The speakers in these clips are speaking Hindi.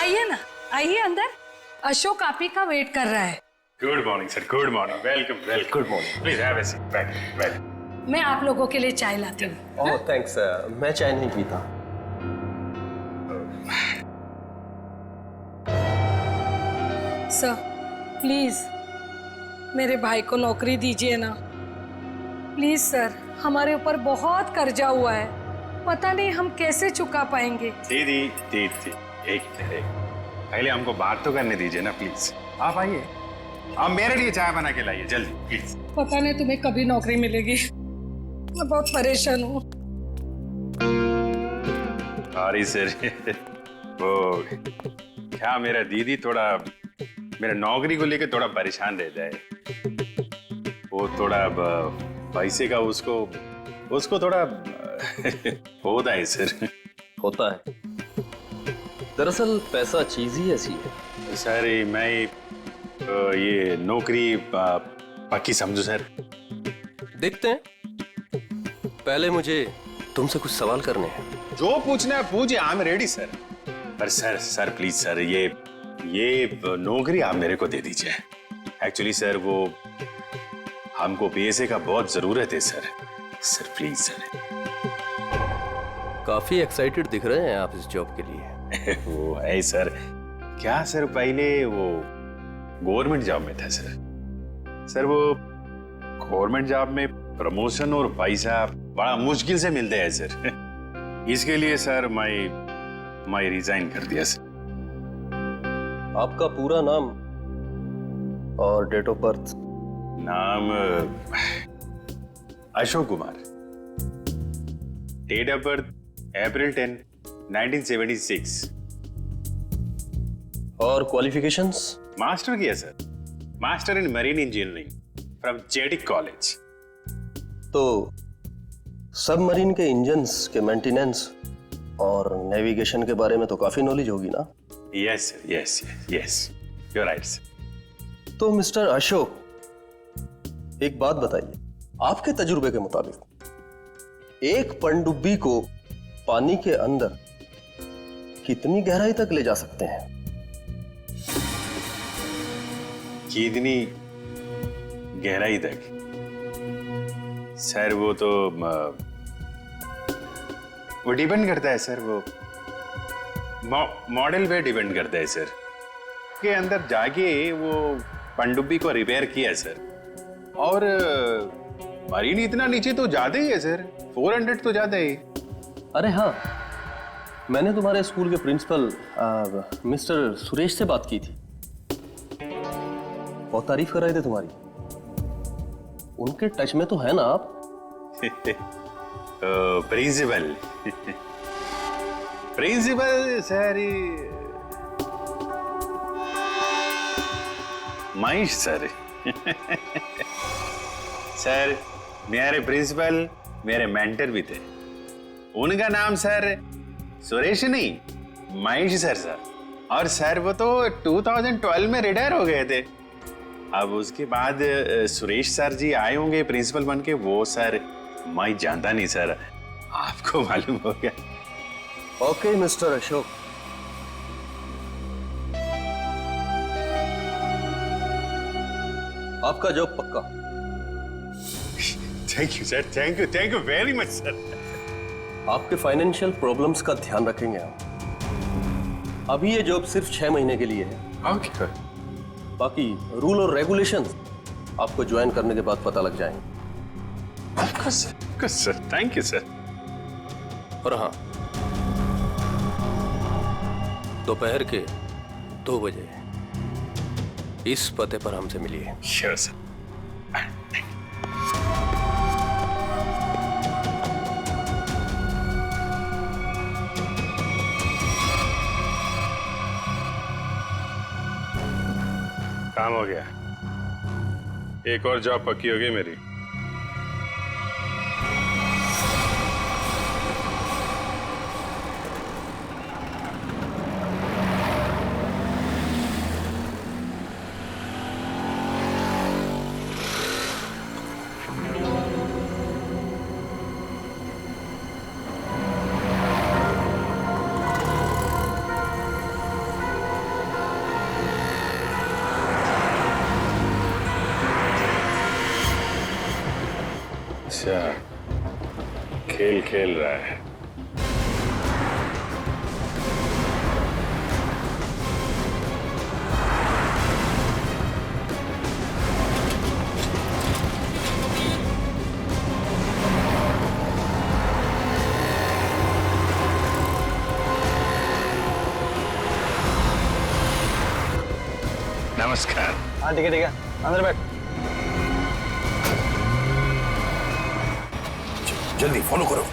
आइए ना, आइए अंदर। अशोक आप ही का वेट कर रहा है। Good morning sir, good morning, welcome welcome. Good morning, please have a seat, welcome. मैं आप लोगों के लिए चाय लाती हूँ। ओह थैंक्स, मैं चाय नहीं पीता। सर प्लीज मेरे भाई को नौकरी दीजिए ना, प्लीज सर। हमारे ऊपर बहुत कर्जा हुआ है, पता नहीं हम कैसे चुका पाएंगे। दीदी दीदी एक पहले हमको बात तो करने दीजिए ना प्लीज। आप आइए, आप मेरे लिए चाय बना के लाइए जल्दी प्लीज। पता नहीं तुम्हें कभी नौकरी मिलेगी, मैं बहुत परेशान हूँ। Sorry sir. वो क्या मेरा दीदी थोड़ा मेरा नौकरी को लेकर थोड़ा परेशान रहता है। वो थोड़ा पैसे का उसको थोड़ा होता है सर। होता है, दरअसल पैसा चीज ही ऐसी है। सर मैं ये नौकरी पक्की समझू सर। देखते हैं, पहले मुझे तुमसे कुछ सवाल करने हैं। जो पूछना है पूछिए, आई एम रेडी सर। पर सर प्लीज सर, ये नौकरी आप मेरे को दे दीजिए। एक्चुअली सर वो हमको पैसे का बहुत जरूरत है सर। Sir please sir. काफी एक्साइटेड दिख रहे हैं आप इस जॉब के लिए। वो है सर, क्या सर पहले वो गवर्नमेंट जॉब में था सर वो गवर्नमेंट जॉब में प्रमोशन और पैसा बड़ा मुश्किल से मिलते हैं सर। इसके लिए सर मैं रिजाइन कर दिया सर। आपका पूरा नाम और डेट ऑफ बर्थ? नाम Ashok Kumar, date of birth April 10, 1976। और क्वालिफिकेशंस? मास्टर किया sir, master in marine engineering from जेटिक कॉलेज। तो सबमरीन के इंजन्स के मेंटेनेंस और नेविगेशन के बारे में तो काफी नॉलेज होगी ना? Yes sir, yes you are right sir. तो मिस्टर अशोक, एक बात बताइए, आपके तजुर्बे के मुताबिक एक पनडुब्बी को पानी के अंदर कितनी गहराई तक ले जा सकते हैं? कितनी गहराई तक? सर वो तो वो डिपेंड करता है सर, वो मॉडल पे डिपेंड करता है सर। के अंदर जाके वो पनडुब्बी को रिपेयर किया सर। और मरीन इतना नीचे तो जाते ही है सर, 400 तो जाता ही। अरे हाँ, मैंने तुम्हारे स्कूल के प्रिंसिपल मिस्टर सुरेश से बात की थी, बहुत तारीफ कर रहे थे तुम्हारी। उनके टच में तो है ना आप? Principal principal sir Mahesh sir. Sir मेरे प्रिंसिपल मेरे मेंटर भी थे, उनका नाम सर सुरेश नहीं महेश सर। और सर वो तो 2012 में रिटायर हो गए थे। अब उसके बाद सुरेश सर जी आए होंगे प्रिंसिपल बन के। वो सर मैं जानता नहीं सर, आपको मालूम हो गया। ओके मिस्टर अशोक, आपका जॉब पक्का। Thank you sir, thank you very much sir. आपके फाइनेंशियल प्रॉब्लम्स का ध्यान रखेंगे हम। अभी ये जॉब सिर्फ 6 महीने के लिए है। ओके। बाकी रूल और रेगुलेशंस आपको ज्वाइन करने के बाद पता लग जाएंगे। Of course sir, thank you sir. और हाँ, दोपहर के 2 बजे इस पते पर हमसे मिलिए। Sure sir. काम हो गया, एक और जॉब पक्की हो गई मेरी। अच्छा, खेल खेल रहा है। नमस्कार। हाँ ठीक है अंदर बैठ। जल्दी फॉलो करो।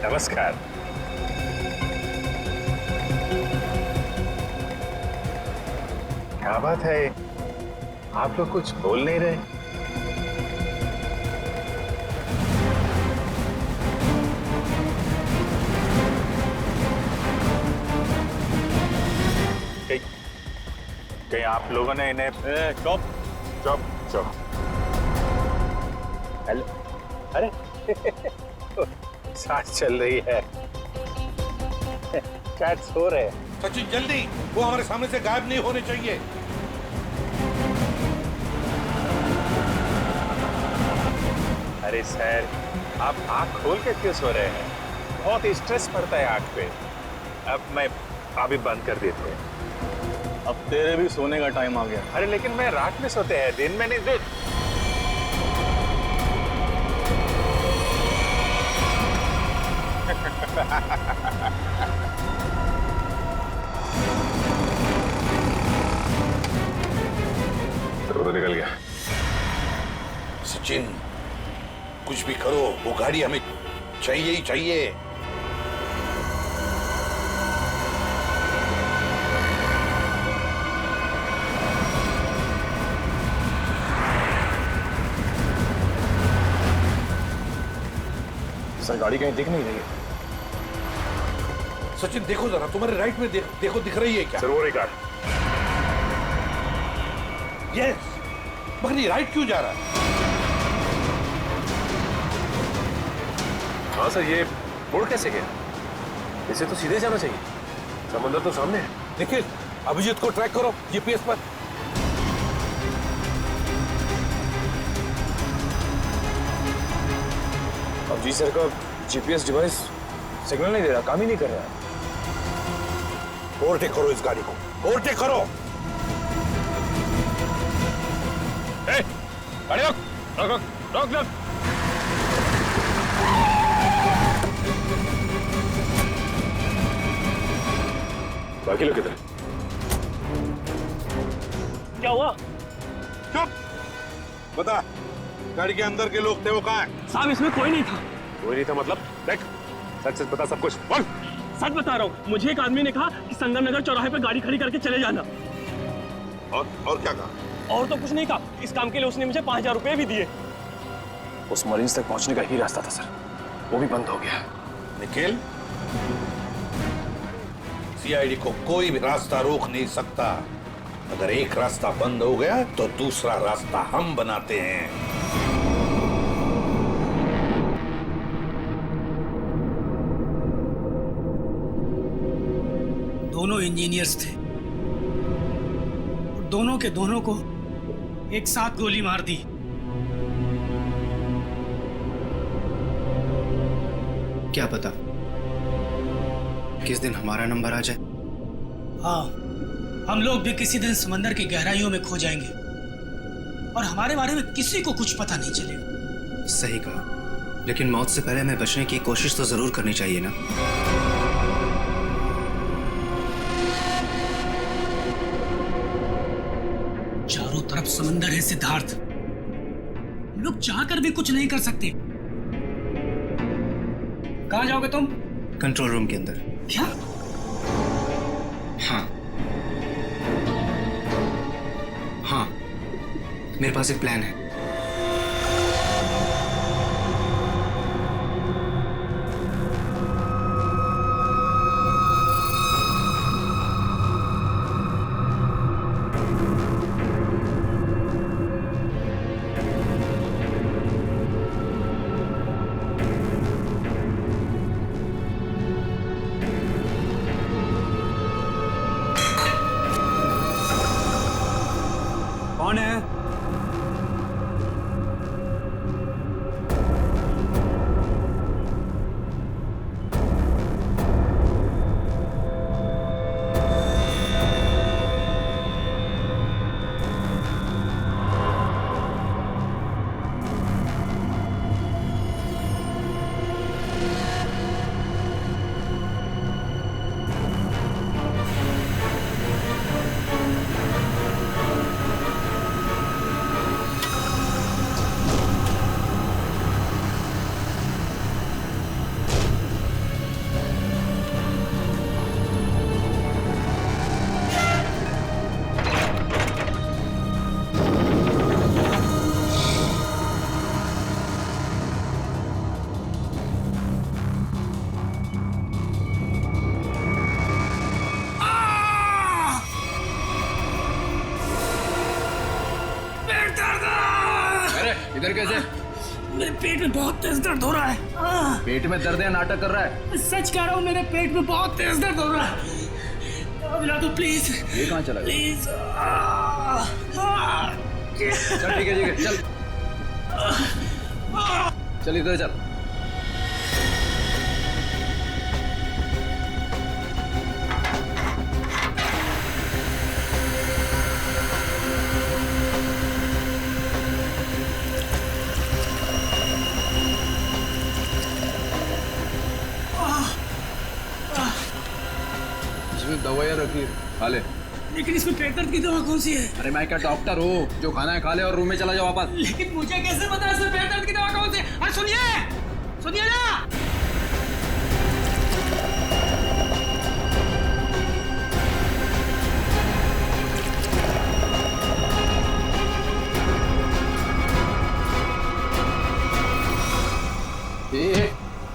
नमस्कार। क्या बात है, आप लोग कुछ बोल नहीं रहे? कहीं आप लोगों ने इन्हें चुप चुप चुप। हेलो, अरे सांस चल रही है, शायद सो रहे हैं। सचिन जल्दी, वो हमारे सामने से गायब नहीं होने चाहिए। अरे सर, आप आंख खोल के क्यों सो रहे हैं? बहुत स्ट्रेस पड़ता है आंख पे। अब मैं अभी बंद कर देते हैं। अब तेरे भी सोने का टाइम आ गया। अरे लेकिन मैं रात में सोते हैं, दिन में नहीं। तो निकल गया। सचिन कुछ भी करो, वो गाड़ी हमें चाहिए ही चाहिए। सर गाड़ी कहीं दिख नहीं रही है। सचिन देखो जरा, तुम्हारे राइट में देखो दिख रही है क्या? सर वो रही कार। यस, मगर ये राइट क्यों जा रहा है? हाँ सर, ये मुड़ कैसे गया? इसे तो सीधे जाना चाहिए, समंदर तो सामने है। निखिल, अभिजीत को ट्रैक करो जीपीएस पर। अब जी सर का जीपीएस डिवाइस सिग्नल नहीं दे रहा, काम ही नहीं कर रहा है। ओवरटेक करो इस गाड़ी को, ओवरटेक करो। गाड़ी रोक रोक रोक रोक रोक। बाकी लोग किधर? क्या हुआ? चुप, बता, गाड़ी के अंदर के लोग थे वो कहाँ हैं? साहब इसमें कोई नहीं था। कोई नहीं था मतलब? देख, सच सच बता सब कुछ, बोल। सच बता रहा हूँ, मुझे एक आदमी ने कहा कि संगम नगर चौराहे पर गाड़ी खड़ी करके चले जाना। और क्या कहा? और तो कुछ नहीं कहा। इस काम के लिए उसने मुझे 5000 रुपए भी दिए। उस मरीज तक पहुंचने का ही रास्ता था सर, वो भी बंद हो गया। निखिल, सीआईडी को कोई भी रास्ता रोक नहीं सकता। अगर एक रास्ता बंद हो गया तो दूसरा रास्ता हम बनाते हैं। दोनों इंजीनियर्स थे, दोनों के दोनों को एक साथ गोली मार दी। क्या पता किस दिन हमारा नंबर आ जाए। हाँ, हम लोग भी किसी दिन समंदर की गहराइयों में खो जाएंगे और हमारे बारे में किसी को कुछ पता नहीं चलेगा। सही कहा, लेकिन मौत से पहले हमें बचने की कोशिश तो जरूर करनी चाहिए ना। चारों तरफ समंदर है सिद्धार्थ, हम लोग चाहकर भी कुछ नहीं कर सकते। कहाँ जाओगे तुम? कंट्रोल रूम के अंदर। क्या? हाँ हाँ, मेरे पास एक प्लान है। कौन है? कैसे? मेरे पेट में बहुत तेज दर्द हो रहा है। पेट में दर्द है, नाटक कर रहा है? सच कह रहा हूँ, मेरे पेट में बहुत तेज दर्द हो रहा है। दवा दिला दो प्लीज। ये कहाँ चला गया? प्लीज। चल ठीक है चल चल इधर चल। इसमें दवाइयाँ रखी है, खा ले। लेकिन इसमें पेट दर्द की दवा कौन सी है? अरे मैं क्या डॉक्टर हूँ? जो खाना है खा ले और रूम में चला जाओ वापस। लेकिन मुझे कैसे पता है इसमें पेट दर्द की दवा कौन सी है? अरे सुनिए ना।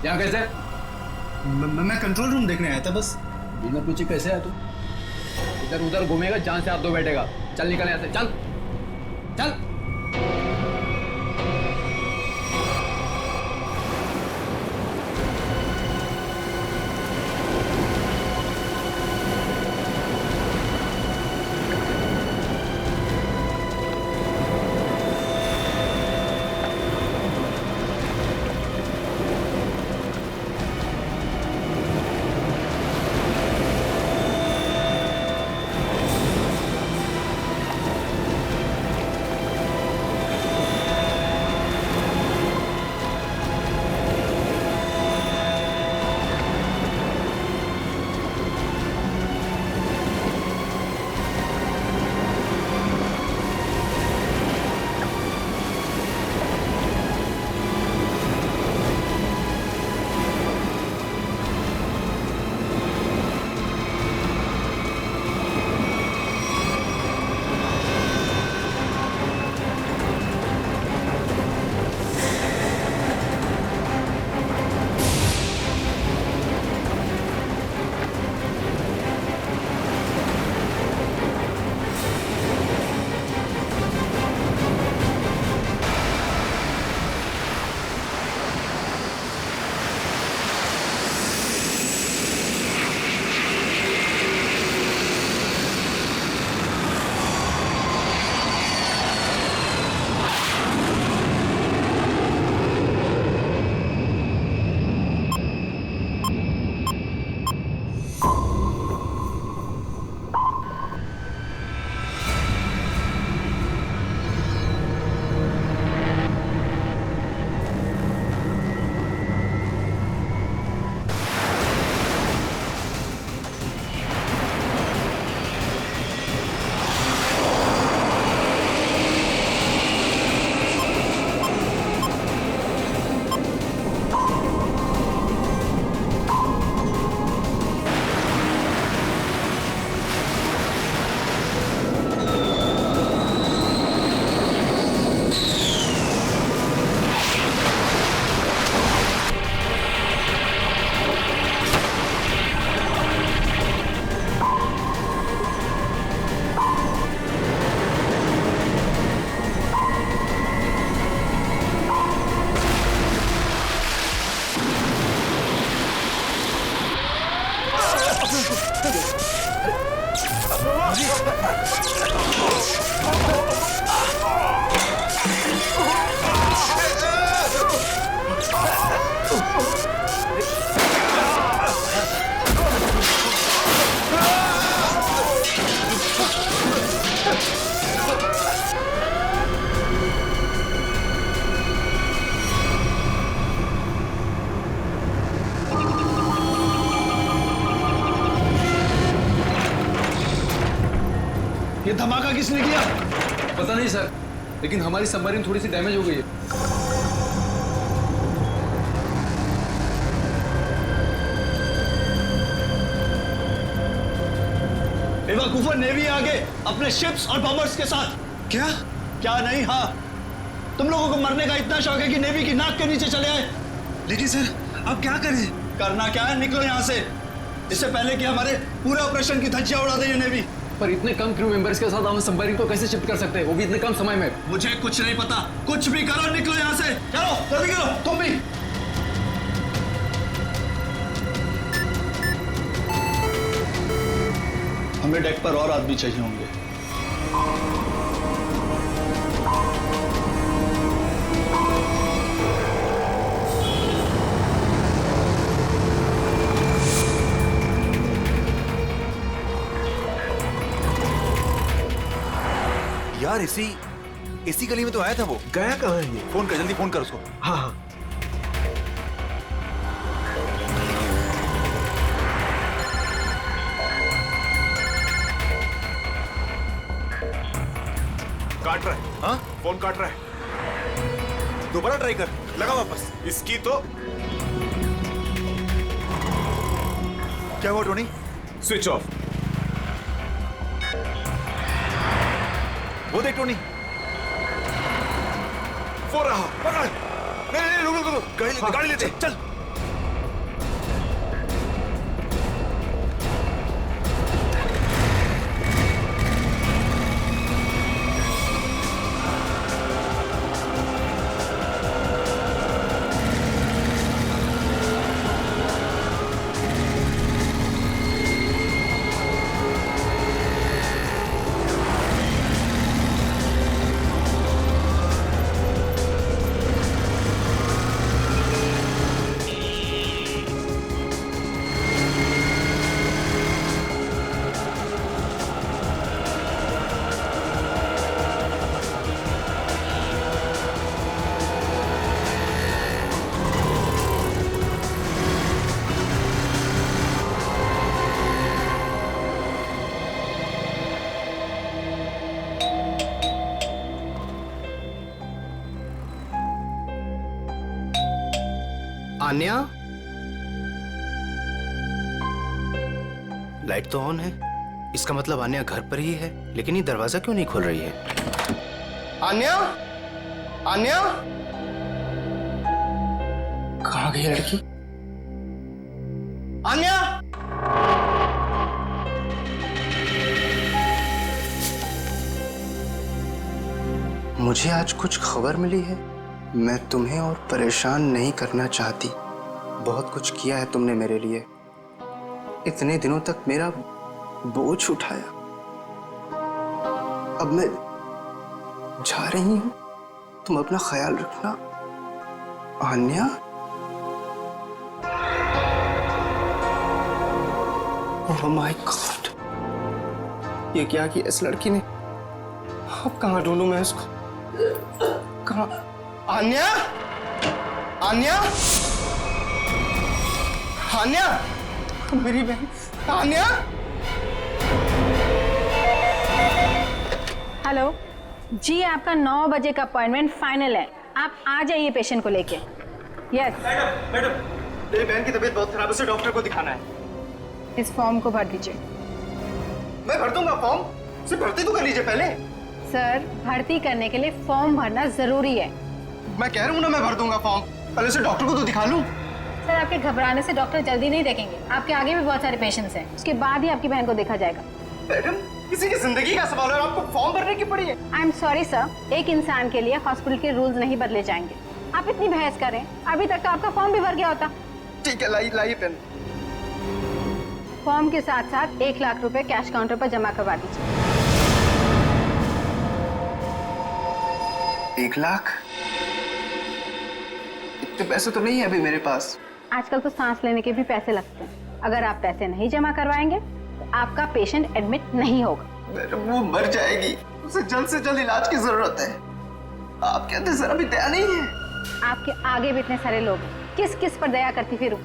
यहाँ कैसे? मैं कंट्रोल रूम देखने आया था बस। बिना पूछे कैसे है तू? इधर उधर घूमेगा, जान से हाथ धो बैठेगा। चल निकल यहाँ से, चल चल। ये धमाका किसने किया? पता नहीं सर, लेकिन हमारी सबमरीन थोड़ी सी डैमेज हो गई है। बेवकूफा, नेवी आगे अपने शिप्स और बॉम्बर्स के साथ। क्या नहीं? हाँ, तुम लोगों को मरने का इतना शौक है कि नेवी की नाक के नीचे चले आए। लेकिन सर अब क्या करें? करना क्या है, निकलो यहाँ से, इससे पहले कि हमारे पूरे ऑपरेशन की धज्जियां उड़ा दे ये नेवी। पर इतने कम क्रू मेंबर्स के साथ हम संपर्क को कैसे शिफ्ट कर सकते हैं, वो भी इतने कम समय में? मुझे कुछ नहीं पता, कुछ भी करो, निकलो यहाँ से। चलो जल्दी करो, तुम भी। हमें डेक पर और आदमी चाहिए होंगे। यार इसी गली में तो आया था वो। गया कहाँ है ये? फोन कर, जल्दी फोन कर उसको। हाँ हाँ। काट रहा है। हाँ, फोन काट रहा है। दोबारा ट्राई कर, लगा वापस। इसकी तो क्या हुआ टोनी? Switch off. वो देख टोनी, वो रहा। पकड़। नहीं रुक, गाड़ी लेते चल। आन्या, लाइट तो ऑन है, इसका मतलब आन्या घर पर ही है, लेकिन ये दरवाजा क्यों नहीं खोल रही है? आन्या, आन्या, कहाँ गई लड़की? आन्या, मुझे आज कुछ खबर मिली है। मैं तुम्हें और परेशान नहीं करना चाहती। बहुत कुछ किया है तुमने मेरे लिए, इतने दिनों तक मेरा बोझ उठाया। अब मैं जा रही हूं, तुम अपना ख्याल रखना आन्या। ओह माय गॉड, ये क्या किया इस लड़की ने? अब कहाँ ढूंढूं मैं इसको? कहाँ? आन्या, आन्या, आन्या, मेरी बहन आन्या। हेलो जी, आपका 9 बजे का अपॉइंटमेंट फाइनल है, आप आ जाइए पेशेंट को लेके। यस मैडम, मेरी बहन की तबीयत बहुत खराब है, उसे डॉक्टर को दिखाना है। इस फॉर्म को भर दीजिए। मैं भर दूंगा फॉर्म, सिर्फ भर्ती तो कर लीजिए पहले। सर, भर्ती करने के लिए फॉर्म भरना जरूरी है। मैं कह रहा हूँ ना, मैं भर दूंगा फॉर्म, पहले उसे डॉक्टर को तो दिखा लूं। सर, आपके घबराने से डॉक्टर जल्दी नहीं देखेंगे, आपके आगे भी बहुत सारे पेशेंट्स हैं, उसके बाद ही आपकी बहन को देखा जाएगा। मैडम, किसी की जिंदगी का सवाल है, आपको फॉर्म भरने की पड़ी है। आई एम सॉरी सर, एक इंसान के लिए हॉस्पिटल के रूल्स नहीं बदले जाएंगे। आप इतनी बहस करें, अभी तक तो आपका फॉर्म भी भर गया होता। ठीक है, लाइए पेन। फॉर्म के साथ साथ 1 लाख रुपए कैश काउंटर पर जमा करवा दीजिए। 1 लाख? इतने पैसे तो नहीं है अभी मेरे पास। आजकल तो सांस लेने के भी पैसे लगते हैं, अगर आप पैसे नहीं जमा करवाएंगे तो आपका पेशेंट एडमिट नहीं होगा। मैडम, वो मर जाएगी, उसे जल्द से जल्द इलाज की जरूरत है। आप कहते जरा भी दया नहीं है? आपके आगे भी इतने सारे लोग हैं, किस किस पर दया करती फिरूं?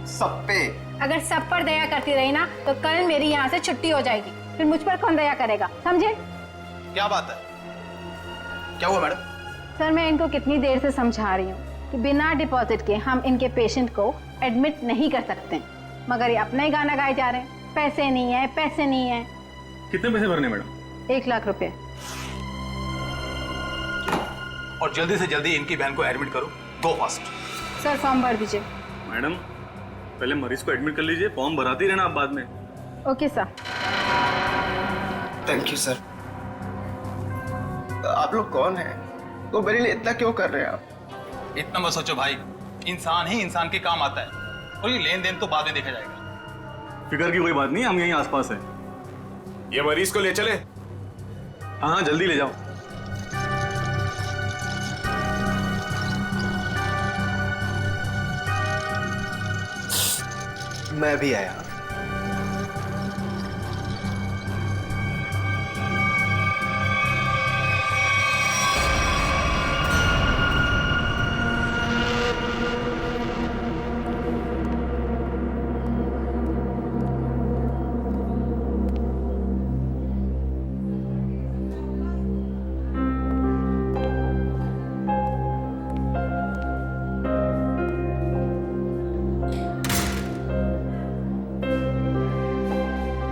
सब पे। अगर सब पर दया करती रही ना तो कल मेरी यहाँ से छुट्टी हो जाएगी, फिर मुझ पर कौन दया करेगा, समझे? क्या बात है? क्या हुआ मैडम? सर, मैं इनको कितनी देर से समझा रही हूँ कि बिना डिपॉजिट के हम इनके पेशेंट को एडमिट नहीं कर सकते, मगर ये अपना ही गाना गाए जा रहे हैं, पैसे नहीं है, पैसे नहीं है। कितने पैसे भरने मैडम? 1 लाख रुपए। और जल्दी से जल्दी इनकी बहन को एडमिट करो, गो फास्ट। सर, फॉर्म भर दीजिए। मैडम, पहले मरीज को एडमिट कर लीजिए, फॉर्म भराती रहना आप बाद में। Okay sir. Thank you sir. आप लोग कौन हैं? तो मेरे लिए इतना क्यों कर रहे हैं आप? इतना मत सोचो भाई, इंसान ही इंसान के काम आता है और ये लेन देन तो बाद में देखा जाएगा। फिक्र की कोई बात नहीं, हम यहीं आसपास हैं। ये मरीज को ले चले? हाँ हाँ, जल्दी ले जाओ। मैं भी आया।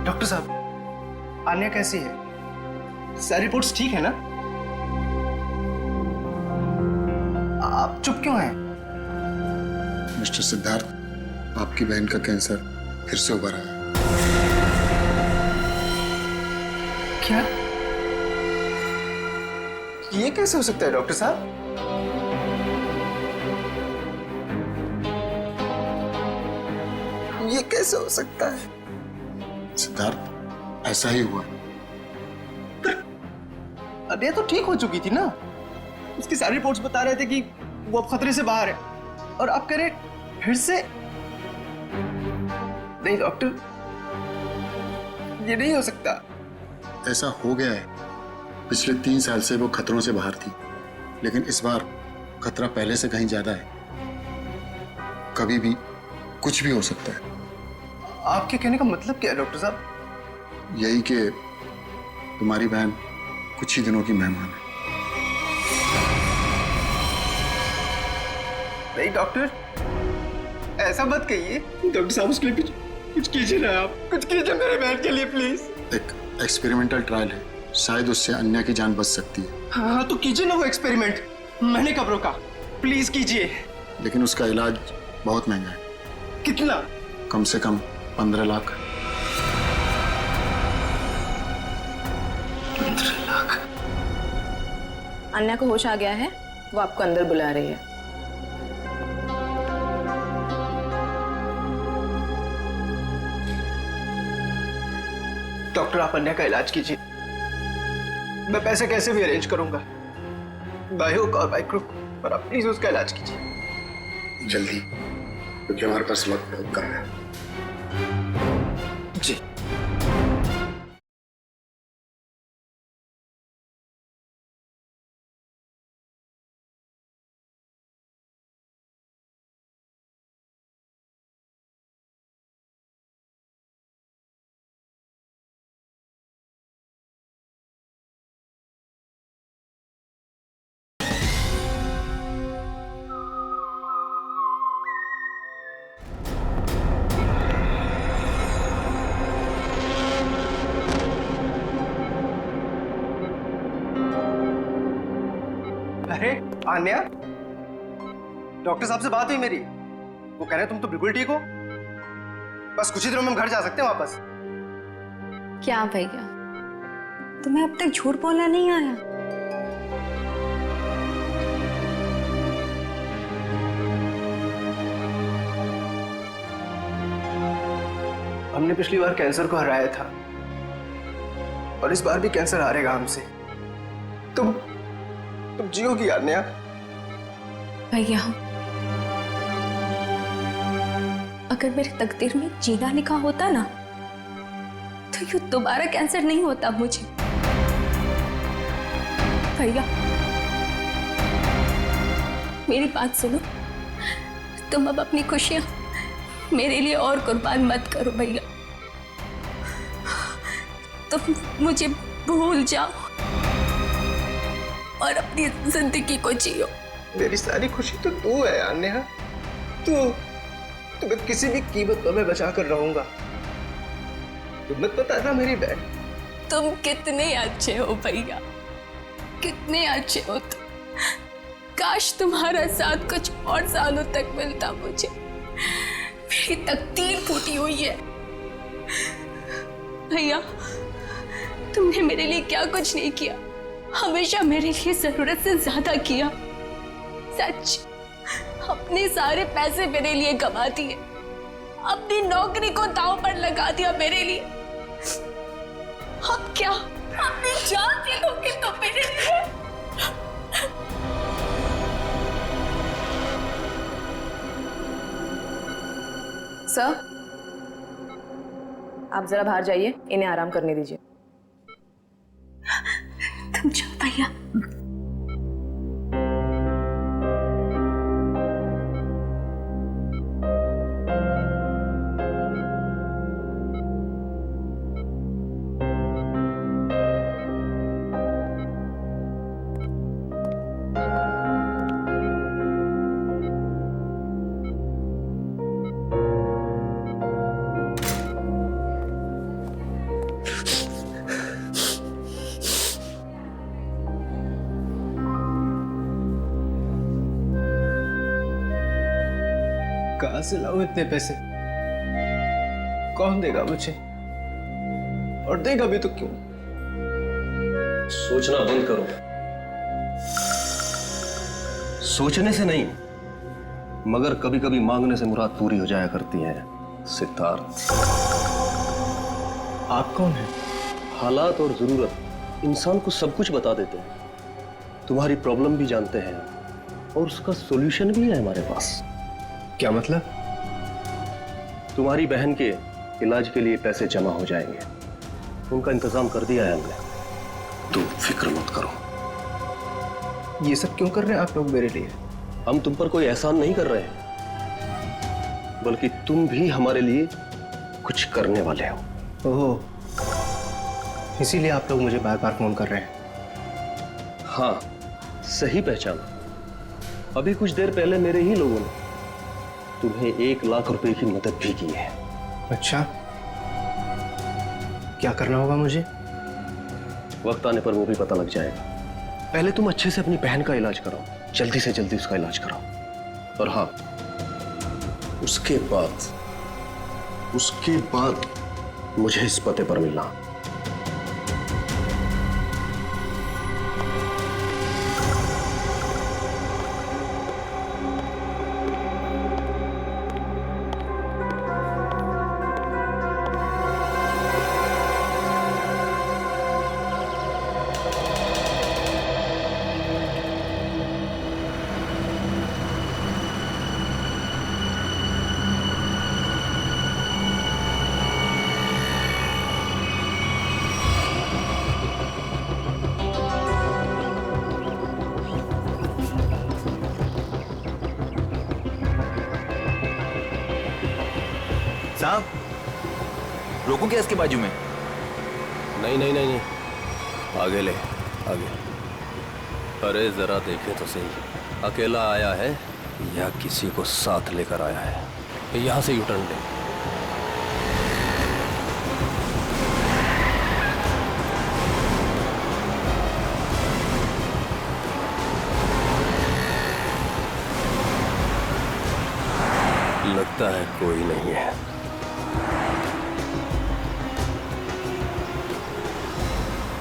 डॉक्टर साहब, आन्या कैसी है? सारी रिपोर्ट्स ठीक है ना? आप चुप क्यों हैं? मिस्टर सिद्धार्थ, आपकी बहन का कैंसर फिर से उभरा है। क्या? ये कैसे हो सकता है डॉक्टर साहब? ये कैसे हो सकता है? सिद्धार्थ, ऐसा ही हुआ। अरे तो ठीक हो चुकी थी ना? उसकी सारी रिपोर्ट्स बता रहे थे कि वो अब खतरे से बाहर है, और आप कह रहे फिर से? नहीं डॉक्टर, ये नहीं हो सकता। ऐसा हो गया है। पिछले 3 साल से वो खतरों से बाहर थी, लेकिन इस बार खतरा पहले से कहीं ज्यादा है। कभी भी कुछ भी हो सकता है। आपके कहने का मतलब क्या है डॉक्टर साहब? यही कि तुम्हारी बहन कुछ ही दिनों की मेहमान है। नहीं डॉक्टर, ऐसा मत कहिए। डॉक्टर साहब, उसके लिए कुछ कीजिए ना, आप कुछ कीजिए मेरे बहन के लिए प्लीज। एक एक्सपेरिमेंटल ट्रायल है, शायद उससे अन्या की जान बच सकती है। हाँ तो कीजिए ना वो एक्सपेरिमेंट। मैंने कब रोका? प्लीज कीजिए। लेकिन उसका इलाज बहुत महंगा है। कितना? कम से कम 15 लाख। 15 लाख? अन्या को होश आ गया है, वो आपको अंदर बुला रही है। डॉक्टर, आप अन्या का इलाज कीजिए। मैं पैसे कैसे भी अरेंज करूंगा, बाय हुक और बाय क्रुक, पर आप प्लीज उसका इलाज कीजिए जल्दी, क्योंकि हमारे पास वक्त बहुत कम है। जी। अरे आन्या, डॉक्टर साहब से बात हुई मेरी। वो कह रहे तुम तो बिल्कुल ठीक हो, बस कुछ ही दिनों में हम घर जा सकते हैं वापस। क्या भैया, तुम्हें अब तक झूठ बोलना नहीं आया? हमने पिछली बार कैंसर को हराया था, और इस बार भी कैंसर हारेगा हमसे। तुम जियोगी आन्या। भैया, अगर मेरे तकदीर में जीना लिखा होता ना, तो यूं दोबारा कैंसर नहीं होता मुझे। भैया, मेरी बात सुनो। तुम अब अपनी खुशियां मेरे लिए और कुर्बान मत करो भैया। तुम मुझे भूल जाओ और अपनी जिंदगी को जियो। मेरी सारी खुशी तो तू है आन्या। तुम्हें किसी भी कीमत पर मैं बचा कर रहूंगा। तुम मत बताना मेरी बहन। तुम कितने अच्छे हो भैया, कितने अच्छे हो तुम। काश तुम्हारा साथ कुछ और सालों तक मिलता मुझे। मेरी तकदीर फूटी हुई है भैया। तुमने मेरे लिए क्या कुछ नहीं किया, हमेशा मेरे लिए जरूरत से ज्यादा किया। सच, अपने सारे पैसे मेरे लिए गवा दिए, अपनी नौकरी को दांव पर लगा दिया मेरे लिए। अब क्या अपनी जान दे दोगे तो मेरे लिए? सर, आप जरा बाहर जाइए, इन्हें आराम करने दीजिए। तुम जाओ भैया। कहां से लाऊं इतने पैसे? कौन देगा मुझे? और देगा भी तो क्यों? सोचना बंद करो। सोचने से नहीं, मगर कभी कभी मांगने से मुराद पूरी हो जाया करती है सिद्धार्थ। आप कौन हैं? हालात और जरूरत इंसान को सब कुछ बता देते हैं। तुम्हारी प्रॉब्लम भी जानते हैं और उसका सॉल्यूशन भी है हमारे पास। क्या मतलब? तुम्हारी बहन के इलाज के लिए पैसे जमा हो जाएंगे, उनका इंतजाम कर दिया है हमने। तुम फिक्र मत करो। ये सब क्यों कर रहे हैं आप लोग मेरे लिए? हम तुम पर कोई एहसान नहीं कर रहे हैं, बल्कि तुम भी हमारे लिए कुछ करने वाले हो। ओह, इसीलिए आप लोग मुझे बार बार फोन कर रहे हैं। हाँ, सही पहचाना। अभी कुछ देर पहले मेरे ही लोगों ने तुम्हें 1 लाख रुपए की मदद भी की है। अच्छा, क्या करना होगा मुझे? वक्त आने पर वो भी पता लग जाएगा। पहले तुम अच्छे से अपनी बहन का इलाज कराओ, जल्दी से जल्दी उसका इलाज कराओ। और हाँ, उसके बाद मुझे इस पते पर मिलना। साहब, रोकूं क्या इसके बाजू में? नहीं, आगे ले, आगे। अरे जरा देखे तो सही, अकेला आया है या किसी को साथ लेकर आया है? यहां से यूटर्न ले। लगता है कोई नहीं है।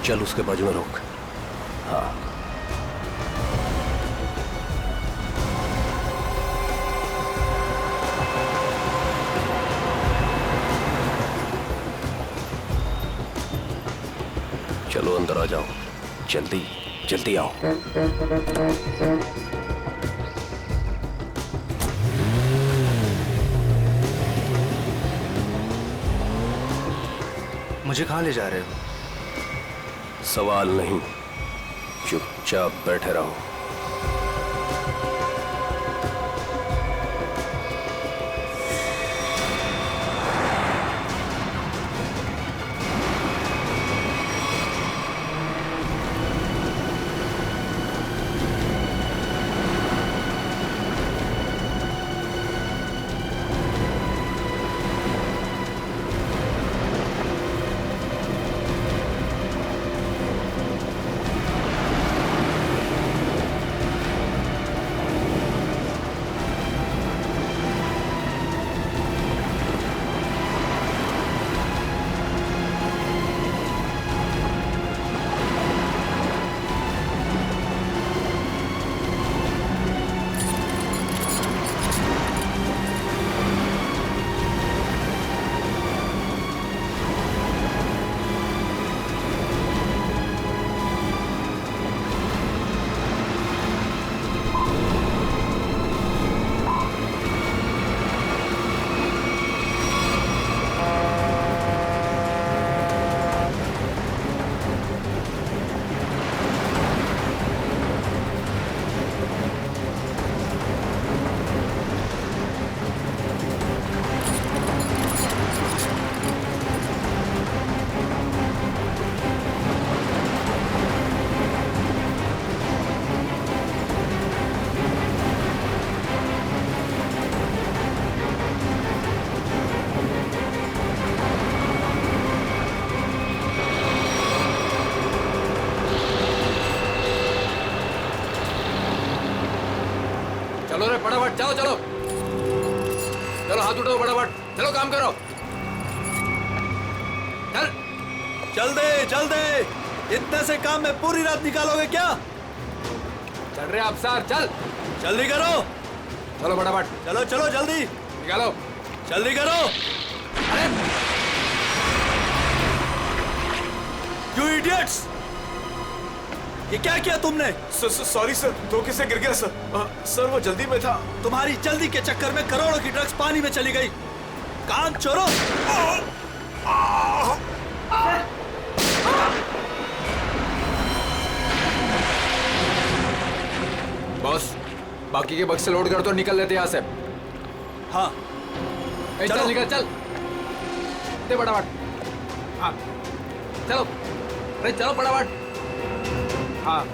चल उसके बाजू में रोक। हाँ, चलो अंदर आ जाओ, जल्दी जल्दी आओ। मुझे कहाँ ले जा रहे हो? सवाल नहीं, चुपचाप बैठे रहो। चलो रे फटाफट, चलो चलो चलो, हाथ उठाओ फटाफट, चलो काम करो, चल चल दे, इतने से काम में पूरी रात निकालोगे क्या? चल रहे अफसर, चल जल्दी करो, चलो फटाफट, चलो चलो जल्दी निकालो, जल्दी करो। अरे यू इडियट्स, ये क्या किया तुमने? सॉरी सर, धोखे से गिर गया सर। सर वो जल्दी में था। तुम्हारी जल्दी के चक्कर में करोड़ों की ड्रग्स पानी में चली गई। काम चोरों। बॉस, बाकी के बक्से लोड कर तो निकल लेते यहाँ से। हाँ चल निकल, चल दे फटाफट। हाँ चलो, अरे चलो फटाफट। हाँ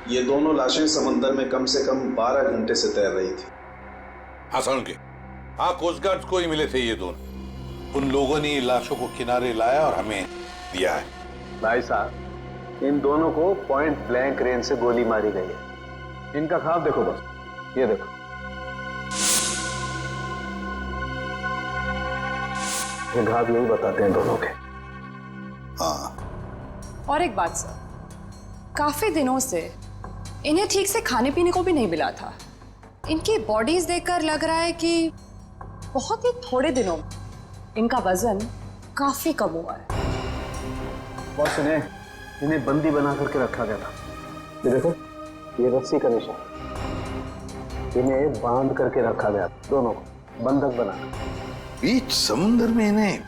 ये दोनों लाशें समंदर में कम से कम 12 घंटे से तैर रही थी। हाँ समझ गए। हाँ, कोस्ट गार्ड को ही मिले थे ये दोनों। उन लोगों ने लाशों को किनारे लाया और हमें दिया है। भाई साहब, इन दोनों को पॉइंट ब्लैंक रेंज से गोली मारी गई है। इनका ख्वाब देखो बस, ये देखो। ये घाव यही बताते हैं दोनों के। हाँ। और एक बात सर, काफी दिनों से इन्हें ठीक से खाने पीने को भी नहीं मिला था। इनकी बॉडीज देखकर लग रहा है कि बहुत ही थोड़े दिनों में इनका वजन काफी कम हुआ है। बॉस, इन्हें बंदी बना करके रखा गया था। ये देखो, ये रस्सी का निशान। इन्हें बांध करके रखा गया, दोनों को बंधक बनाकर। बीच समुद्र में इन्हें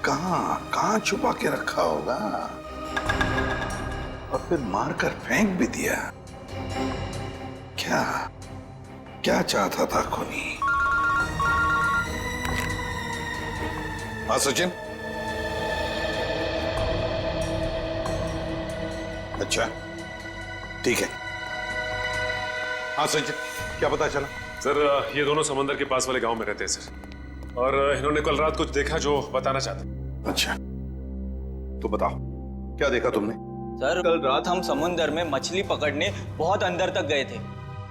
कहां छुपा के रखा होगा और फिर मारकर फेंक भी दिया। क्या चाहता था खूनी? हाँ सचिन। अच्छा ठीक है। हाँ सचिन, क्या पता चला? सर, ये दोनों समंदर के पास वाले गांव में रहते हैं सर, और इन्होंने कल रात कुछ देखा जो बताना चाहते। अच्छा, तो बताओ क्या देखा तुमने? सर, कल रात हम समुद्र में मछली पकड़ने बहुत अंदर तक गए थे।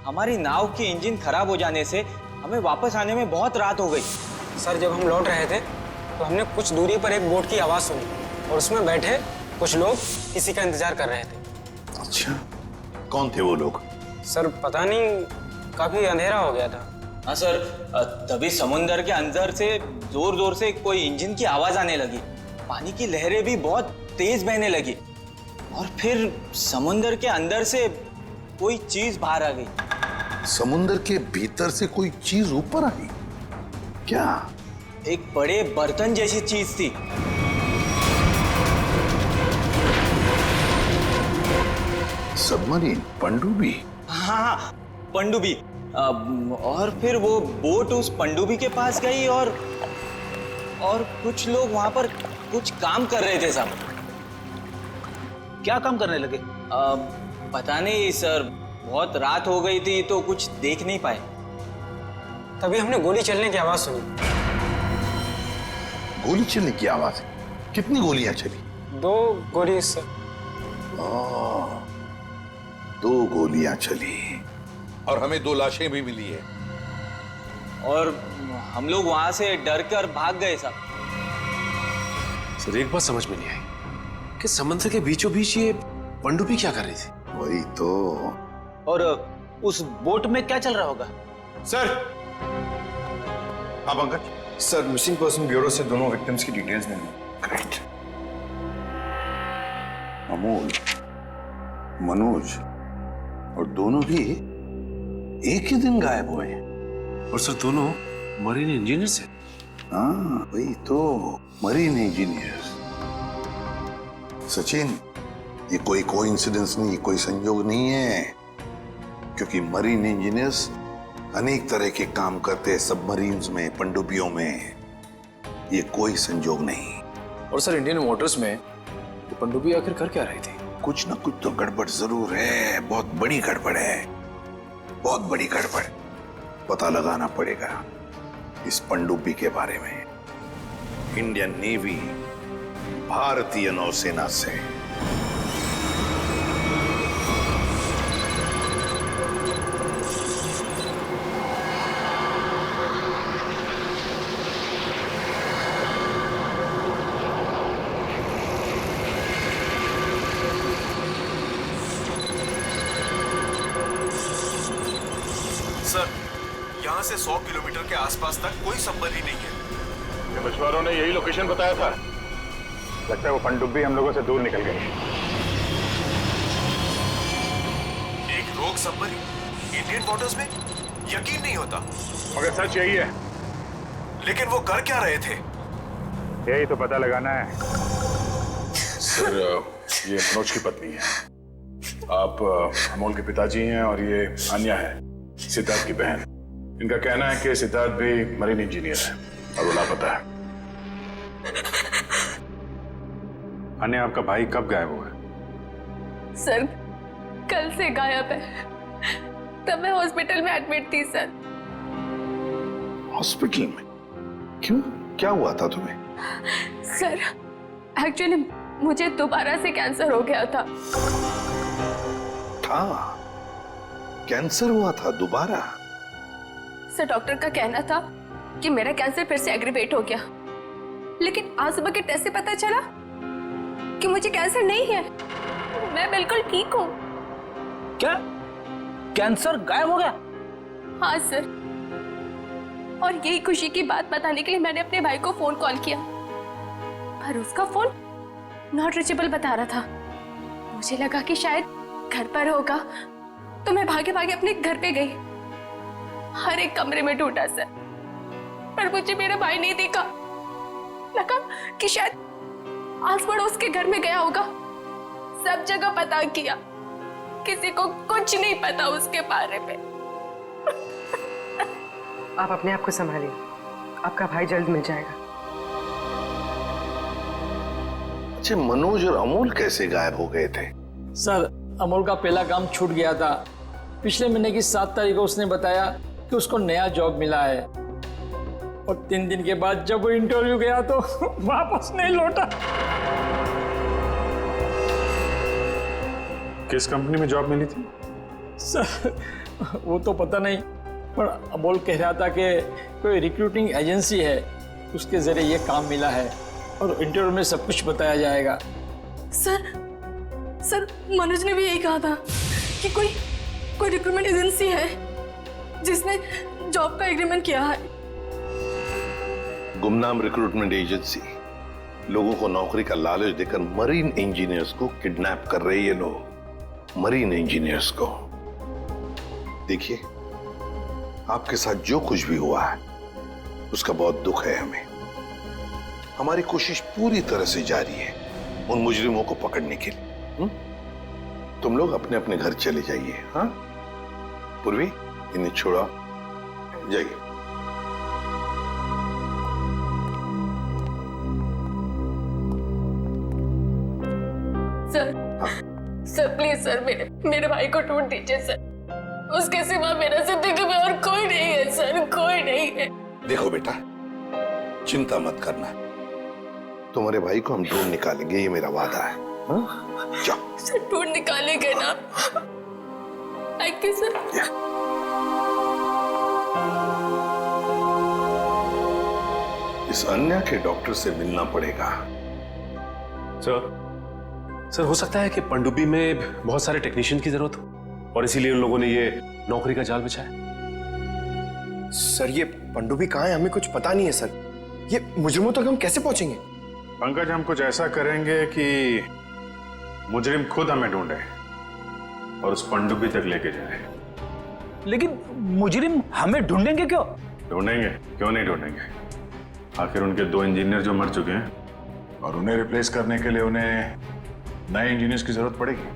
हमारी नाव की इंजन खराब हो जाने से हमें वापस आने में बहुत रात हो गई। सर, जब हम लौट रहे थे तो हमने कुछ दूरी पर एक बोट की आवाज सुनी और उसमें बैठे कुछ लोग किसी का इंतजार कर रहे थे। अच्छा, कौन थे वो लोग? सर पता नहीं, काफी अंधेरा हो गया था। हाँ सर, तभी समुद्र के अंदर से जोर जोर से कोई इंजन की आवाज आने लगी। पानी की लहरें भी बहुत तेज बहने लगी और फिर समुद्र के अंदर से कोई चीज बाहर आ गई। समुद्र के भीतर से कोई चीज ऊपर आई? क्या? एक बड़े बर्तन जैसी चीज थी। सबमरीन, पनडुब्बी? हाँ, पनडुब्बी। और फिर वो बोट उस पनडुब्बी के पास गई और कुछ लोग वहां पर कुछ काम कर रहे थे साहब। क्या काम करने लगे? पता नहीं सर, बहुत रात हो गई थी तो कुछ देख नहीं पाए। तभी हमने गोली चलने की आवाज सुनी। गोली चलने की आवाज? कितनी गोलियां चली? 2 गोली सर। 2 गोलियां चली और हमें 2 लाशें भी मिली है। और हम लोग वहां से डर कर भाग गए साहब। सर, एक बात समझ में नहीं आई कि समंदर के बीचों बीच ये पनडुब्बी क्या कर रही थी? वही तो। और उस बोट में क्या चल रहा होगा? सर। हाँ Pankaj. Sir, missing person bureau से दोनों विक्टिम्स की डिटेल्स मिली। ग्रेट। अमोल, मनोज और दोनों भी एक ही दिन गायब हुए। और सर, दोनों मरीन इंजीनियर से। हाँ वही तो, मरीन इंजीनियर्स। सचिन, ये कोई कोइंसिडेंस नहीं, कोई संयोग नहीं है, क्योंकि मरीन इंजीनियर्स अनेक तरह के काम करते हैं सबमरीन्स में, पनडुब्बियों में। ये कोई संयोग नहीं। और सर, इंडियन वाटर्स में ये पनडुब्बी आखिर कर क्या रही थी? कुछ ना कुछ तो गड़बड़ जरूर है, बहुत बड़ी गड़बड़ है, बहुत बड़ी गड़बड़। पता लगाना पड़ेगा इस पनडुब्बी के बारे में। इंडियन नेवी, भारतीय नौसेना से। सर, यहाँ से 100 किलोमीटर के आसपास तक कोई सबमरीन नहीं है। मछुआरों ने यही लोकेशन बताया था। लगता है वो पनडुब्बी हम लोगों से दूर निकल गई। एक रोग सबमरीन इंडियन वाटर्स में, यकीन नहीं होता। मगर सच यही है। लेकिन वो कर क्या रहे थे? यही तो पता लगाना है। सर, ये मनोज की पत्नी है। आप अमोल के पिताजी हैं और ये अन्या है, सिद्धार्थ की बहन। इनका कहना है कि सिद्धार्थ भी मरीन इंजीनियर है और वो लापता है। अन्या, आपका भाई कब गायब हुआ? सर, कल से गायब है। तब मैं हॉस्पिटल में एडमिट थी सर। हॉस्पिटल में? क्यों? क्या हुआ था तुम्हें? सर, एक्चुअली मुझे दोबारा से कैंसर हो गया था। कैंसर हुआ था दोबारा? सर, डॉक्टर का कहना था कि मेरा कैंसर फिर से एग्रीवेट हो गया, लेकिन आज सुबह के टेस्ट से पता चला कि मुझे कैंसर नहीं है। मैं बिल्कुल ठीक हूँ। क्या? कैंसर गायब हो गया? हाँ सर, और यही खुशी की बात बताने के लिए मैंने अपने भाई को फोन कॉल किया, पर उसका फोन नॉट रीचेबल बता रहा था। मुझे लगा कि शायद घर पर होगा, तो मैं भागे भागे अपने घर पे गई। हर एक कमरे में ढूंढा सर, पर मुझे मेरा भाई नहीं दिखा। लगा कि शायद आस पड़ोस के घर में गया होगा। सब जगह पता किया, किसी को कुछ नहीं पता उसके बारे में। आप अपने आप को संभालिए, आपका भाई जल्द मिल जाएगा। अच्छा, मनोज और अमोल कैसे गायब हो गए थे? सर, अमोल का पहला काम छूट गया था। पिछले महीने की 7 तारीख को उसने बताया कि उसको नया जॉब मिला है, और 3 दिन के बाद जब वो इंटरव्यू गया तो वापस नहीं लौटा। किस कंपनी में जॉब मिली थी? सर, वो तो पता नहीं, पर अमोल कह रहा था कि कोई रिक्रूटिंग एजेंसी है, उसके जरिए ये काम मिला है और इंटरव्यू में सब कुछ बताया जाएगा। सर, मनोज ने भी यही कहा था कि कोई रिक्रूटमेंट एजेंसी है जिसने जॉब का एग्रीमेंट किया है। गुमनाम रिक्रूटमेंट एजेंसी लोगों को नौकरी का लालच देकर मरीन इंजीनियर्स को किडनैप कर रहे हैं। ये लोग मरीन इंजीनियर्स को। देखिए, आपके साथ जो कुछ भी हुआ है उसका बहुत दुख है हमें। हमारी कोशिश पूरी तरह से जारी है उन मुजरिमों को पकड़ने के लिए। तुम लोग अपने अपने घर चले जाइए। हाँ पूर्वी, इन्हें छोड़ा जाइए। सर प्लीज सर, मेरे भाई को ढूंढ दीजिए सर। उसके सिवा मेरा जिंदगी में और कोई नहीं है सर, कोई नहीं है। देखो बेटा, चिंता मत करना, तुम्हारे भाई को हम ढूंढ निकालेंगे, ये मेरा वादा है। जाओ सर, ढूंढ निकालेंगे ना? Thank you sir. इस अन्या के डॉक्टर से मिलना पड़ेगा। सर, हो सकता है कि पनडुब्बी में बहुत सारे टेक्नीशियन की जरूरत हो और इसीलिए उन लोगों ने ये नौकरी का जाल बिछाया। सर, ये पनडुब्बी कहाँ है? हमें कुछ पता नहीं है सर। ये मुजरिमों तक हम कैसे पहुंचेंगे? पंकज, हम कुछ ऐसा करेंगे कि मुजरिम खुद हमें ढूंढे और उस पनडुब्बी तक लेके जाए। लेकिन मुजरिम हमें ढूंढेंगे क्यों? ढूंढेंगे, क्यों नहीं ढूंढेंगे? आखिर उनके 2 इंजीनियर जो मर चुके हैं, और उन्हें रिप्लेस करने के लिए उन्हें नए इंजीनियर्स की जरूरत पड़ेगी।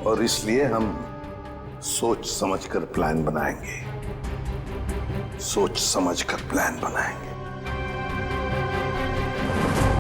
और इसलिए हम सोच समझकर प्लान बनाएंगे, सोच समझकर प्लान बनाएंगे।